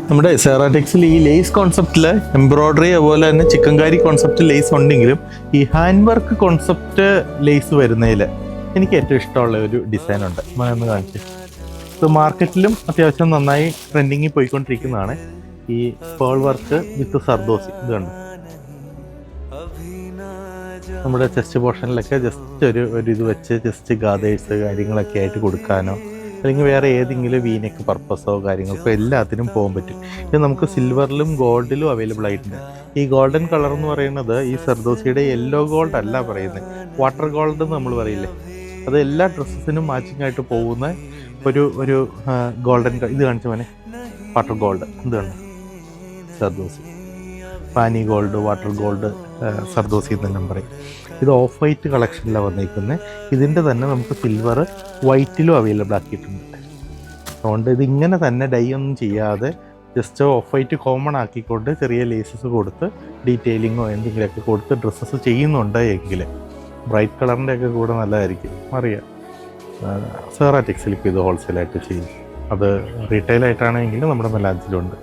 നമ്മുടെ സെറാടെക്സിൽ ഈ lace കോൺസെപ്റ്റിൽ embroidery അതുപോലെ തന്നെ ചിക്കൻകാരി കോൺസെപ്റ്റ് ലേസ് ഉണ്ടെങ്കിലും ഈ ഹാൻഡ് വർക്ക് കോൺസെപ്റ്റ് ലേസ് വരുന്നതിൽ എനിക്ക് ഏറ്റവും ഇഷ്ടമുള്ള ഒരു ഡിസൈൻ ഉണ്ട്. ഒന്ന് കാണിച്ച്. ഇത് മാർക്കറ്റിലും അത്യാവശ്യം നന്നായി ട്രെൻഡിങ്ങിൽ പോയിക്കൊണ്ടിരിക്കുന്നതാണ്. ഈ പേൾ വർക്ക് വിത്ത് സർദോസി. ഇത് കണ്ടു, നമ്മുടെ ചെസ്റ്റ് പോർഷനിലൊക്കെ ജസ്റ്റ് ഒരു ഇത് വെച്ച് ജസ്റ്റ് ഗാദേഴ്സ് കാര്യങ്ങളൊക്കെ ആയിട്ട് കൊടുക്കാനോ അല്ലെങ്കിൽ വേറെ ഏതെങ്കിലും വീനക്ക് പർപ്പസോ കാര്യങ്ങൾക്കോ എല്ലാത്തിനും പോകാൻ പറ്റും. ഇത് നമുക്ക് സിൽവറിലും ഗോൾഡിലും അവൈലബിൾ ആയിട്ടുണ്ട്. ഈ ഗോൾഡൻ കളർ എന്ന് പറയുന്നത് ഈ സർദോസിയുടെ യെല്ലോ ഗോൾഡ് അല്ല പറയുന്നത്, വാട്ടർ ഗോൾഡ് എന്ന് നമ്മൾ പറയില്ലേ, അത് എല്ലാ ഡ്രസ്സസിനും മാച്ചിങ് ആയിട്ട് പോകുന്ന ഒരു ഗോൾഡൻ. ഇത് കാണിച്ച മോനെ, വാട്ടർ ഗോൾഡ്. ഇതാണ് സർദോസി, പാനി ഗോൾഡ്, വാട്ടർ ഗോൾഡ്, സർദോസി എന്നെല്ലാം പറയും. ഇത് ഓഫ് വൈറ്റ് കളക്ഷനിലാണ് വന്നിരിക്കുന്നത്. ഇതിൻ്റെ തന്നെ നമുക്ക് സിൽവർ വൈറ്റിലും അവൈലബിൾ ആക്കിയിട്ടുണ്ട്. അതുകൊണ്ട് ഇതിങ്ങനെ തന്നെ ഡൈ ഒന്നും ചെയ്യാതെ ജസ്റ്റ് ഓഫ് വൈറ്റ് കോമൺ ആക്കിക്കൊണ്ട് ചെറിയ ലേസസ് കൊടുത്ത് ഡീറ്റെയിലിങ്ങോ എന്തെങ്കിലുമൊക്കെ കൊടുത്ത് ഡ്രസ്സസ് ചെയ്യുന്നുണ്ട് എങ്കിൽ ബ്രൈറ്റ് കളറിൻ്റെ ഒക്കെ കൂടെ നല്ലതായിരിക്കും. അറിയാം, സെറാടെക്സിൽ ഇപ്പോൾ ഇത് ഹോൾസെയിലായിട്ട് ചെയ്യും. അത് റീറ്റെയിലായിട്ടാണെങ്കിൽ നമ്മുടെ മെലാൻസിലുണ്ട്.